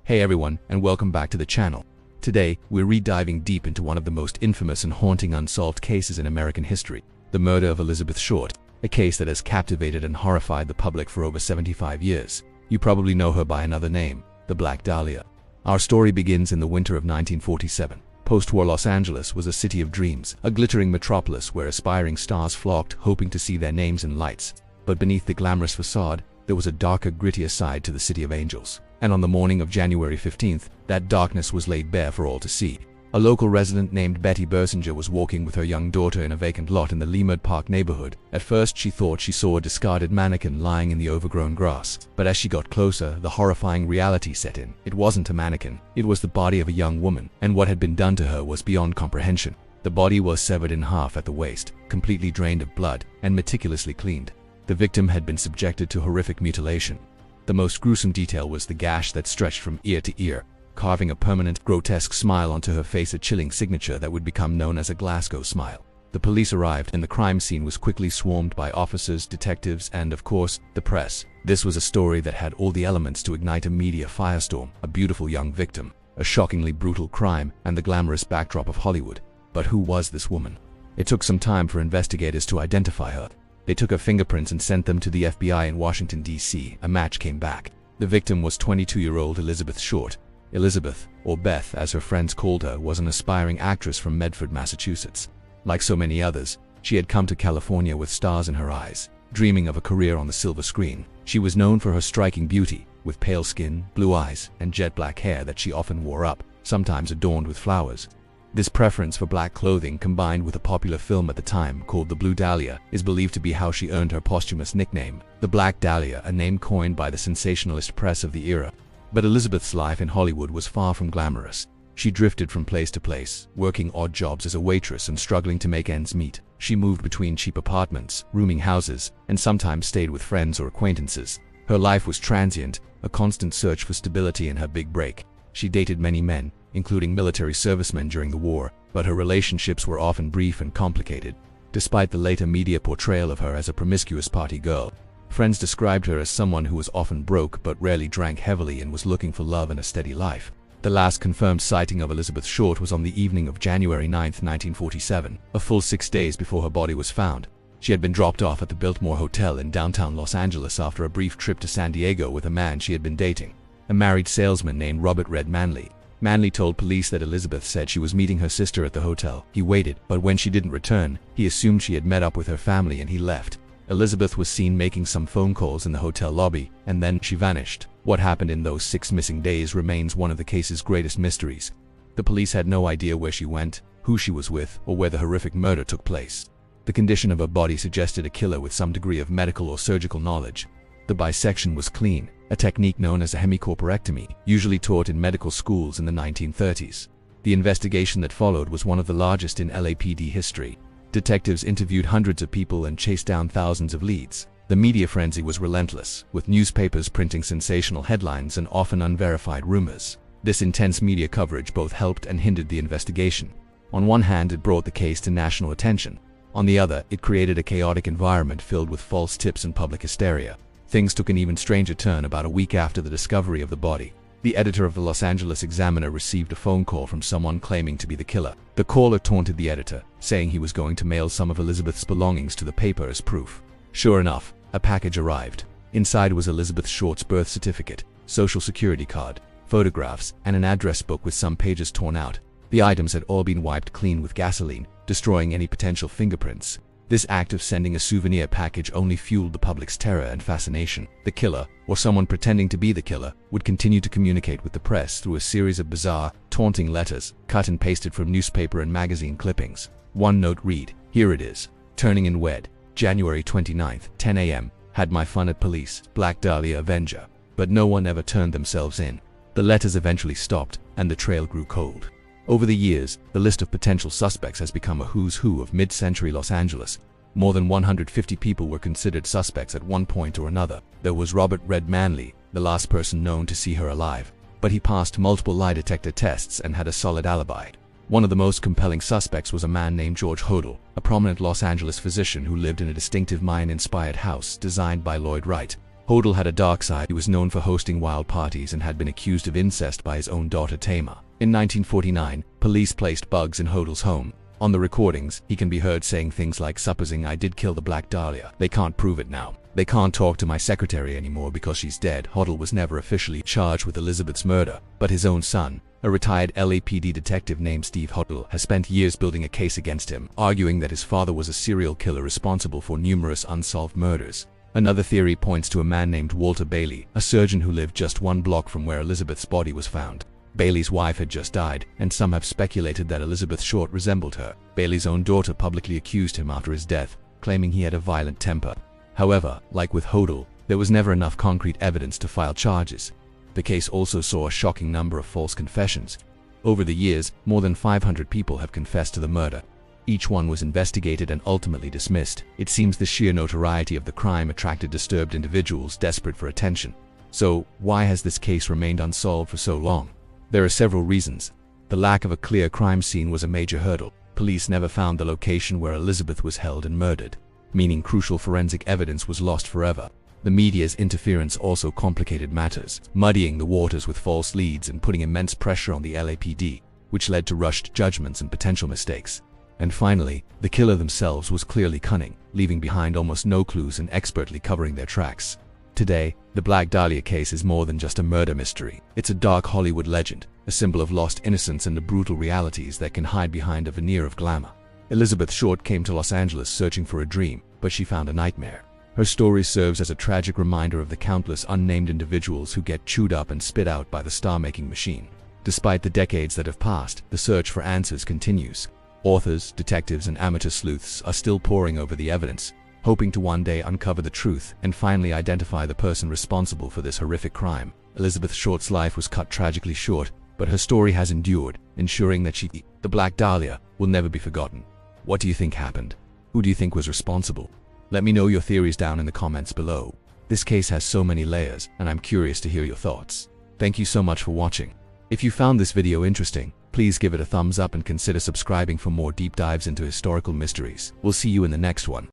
Hey everyone, and welcome back to the channel. Today, we're re-diving deep into one of the most infamous and haunting unsolved cases in American history, the murder of Elizabeth Short, a case that has captivated and horrified the public for over 75 years. You probably know her by another name, the Black Dahlia. Our story begins in the winter of 1947. Post-war Los Angeles was a city of dreams, a glittering metropolis where aspiring stars flocked hoping to see their names in lights. But beneath the glamorous facade, there was a darker, grittier side to the City of Angels. And on the morning of January 15th, that darkness was laid bare for all to see. A local resident named Betty Bersinger was walking with her young daughter in a vacant lot in the Leimert Park neighborhood. At first, she thought she saw a discarded mannequin lying in the overgrown grass. But as she got closer, the horrifying reality set in. It wasn't a mannequin. It was the body of a young woman, and what had been done to her was beyond comprehension. The body was severed in half at the waist, completely drained of blood, and meticulously cleaned. The victim had been subjected to horrific mutilation. The most gruesome detail was the gash that stretched from ear to ear, carving a permanent, grotesque smile onto her face, a chilling signature that would become known as a Glasgow smile. The police arrived, and the crime scene was quickly swarmed by officers, detectives, and, of course, the press. This was a story that had all the elements to ignite a media firestorm: a beautiful young victim, a shockingly brutal crime, and the glamorous backdrop of Hollywood. But who was this woman? It took some time for investigators to identify her. They took her fingerprints and sent them to the FBI in Washington, D.C. A match came back. The victim was 22-year-old Elizabeth Short. Elizabeth, or Beth as her friends called her, was an aspiring actress from Medford, Massachusetts. Like so many others, she had come to California with stars in her eyes, dreaming of a career on the silver screen. She was known for her striking beauty, with pale skin, blue eyes, and jet black hair that she often wore up, sometimes adorned with flowers. This preference for black clothing, combined with a popular film at the time called The Blue Dahlia, is believed to be how she earned her posthumous nickname, the Black Dahlia, a name coined by the sensationalist press of the era. But Elizabeth's life in Hollywood was far from glamorous. She drifted from place to place, working odd jobs as a waitress and struggling to make ends meet. She moved between cheap apartments, rooming houses, and sometimes stayed with friends or acquaintances. Her life was transient, a constant search for stability in her big break. She dated many men, including military servicemen during the war, but her relationships were often brief and complicated. Despite the later media portrayal of her as a promiscuous party girl, friends described her as someone who was often broke but rarely drank heavily and was looking for love and a steady life. The last confirmed sighting of Elizabeth Short was on the evening of January 9, 1947, a full 6 days before her body was found. She had been dropped off at the Biltmore Hotel in downtown Los Angeles after a brief trip to San Diego with a man she had been dating, a married salesman named Robert Red Manley. Manley told police that Elizabeth said she was meeting her sister at the hotel. He waited, but when she didn't return, he assumed she had met up with her family and he left. Elizabeth was seen making some phone calls in the hotel lobby, and then she vanished. What happened in those 6 missing days remains one of the case's greatest mysteries. The police had no idea where she went, who she was with, or where the horrific murder took place. The condition of her body suggested a killer with some degree of medical or surgical knowledge. The bisection was clean, a technique known as a hemicorporectomy, usually taught in medical schools in the 1930s. The investigation that followed was one of the largest in LAPD history. Detectives interviewed hundreds of people and chased down thousands of leads. The media frenzy was relentless, with newspapers printing sensational headlines and often unverified rumors. This intense media coverage both helped and hindered the investigation. On one hand, it brought the case to national attention. On the other, it created a chaotic environment filled with false tips and public hysteria. Things took an even stranger turn about a week after the discovery of the body. The editor of the Los Angeles Examiner received a phone call from someone claiming to be the killer. The caller taunted the editor, saying he was going to mail some of Elizabeth's belongings to the paper as proof. Sure enough, a package arrived. Inside was Elizabeth Short's birth certificate, social security card, photographs, and an address book with some pages torn out. The items had all been wiped clean with gasoline, destroying any potential fingerprints. This act of sending a souvenir package only fueled the public's terror and fascination. The killer, or someone pretending to be the killer, would continue to communicate with the press through a series of bizarre, taunting letters, cut and pasted from newspaper and magazine clippings. One note read, "Here it is. Turning in wed. January 29th, 10 a.m. Had my fun at police. Black Dahlia Avenger." But no one ever turned themselves in. The letters eventually stopped, and the trail grew cold. Over the years, the list of potential suspects has become a who's who of mid-century Los Angeles. More than 150 people were considered suspects at one point or another. There was Robert Red Manley, the last person known to see her alive, but he passed multiple lie detector tests and had a solid alibi. One of the most compelling suspects was a man named George Hodel, a prominent Los Angeles physician who lived in a distinctive Mayan-inspired house designed by Lloyd Wright. Hodel had a dark side. He was known for hosting wild parties and had been accused of incest by his own daughter Tamar. In 1949, police placed bugs in Hodel's home. On the recordings, he can be heard saying things like, "Supposing I did kill the Black Dahlia. They can't prove it now. They can't talk to my secretary anymore because she's dead." Hodel was never officially charged with Elizabeth's murder, but his own son, a retired LAPD detective named Steve Hodel, has spent years building a case against him, arguing that his father was a serial killer responsible for numerous unsolved murders. Another theory points to a man named Walter Bailey, a surgeon who lived just one block from where Elizabeth's body was found. Bailey's wife had just died, and some have speculated that Elizabeth Short resembled her. Bailey's own daughter publicly accused him after his death, claiming he had a violent temper. However, like with Hodel, there was never enough concrete evidence to file charges. The case also saw a shocking number of false confessions. Over the years, more than 500 people have confessed to the murder. Each one was investigated and ultimately dismissed. It seems the sheer notoriety of the crime attracted disturbed individuals desperate for attention. So, why has this case remained unsolved for so long? There are several reasons. The lack of a clear crime scene was a major hurdle. Police never found the location where Elizabeth was held and murdered, meaning crucial forensic evidence was lost forever. The media's interference also complicated matters, muddying the waters with false leads and putting immense pressure on the LAPD, which led to rushed judgments and potential mistakes. And finally, the killer themselves was clearly cunning, leaving behind almost no clues and expertly covering their tracks. Today, the Black Dahlia case is more than just a murder mystery. It's a dark Hollywood legend, a symbol of lost innocence and the brutal realities that can hide behind a veneer of glamour. Elizabeth Short came to Los Angeles searching for a dream, but she found a nightmare. Her story serves as a tragic reminder of the countless unnamed individuals who get chewed up and spit out by the star-making machine. Despite the decades that have passed, the search for answers continues. Authors, detectives, and amateur sleuths are still poring over the evidence, hoping to one day uncover the truth and finally identify the person responsible for this horrific crime. Elizabeth Short's life was cut tragically short, but her story has endured, ensuring that the Black Dahlia, will never be forgotten. What do you think happened? Who do you think was responsible? Let me know your theories down in the comments below. This case has so many layers, and I'm curious to hear your thoughts. Thank you so much for watching. If you found this video interesting, please give it a thumbs up and consider subscribing for more deep dives into historical mysteries. We'll see you in the next one.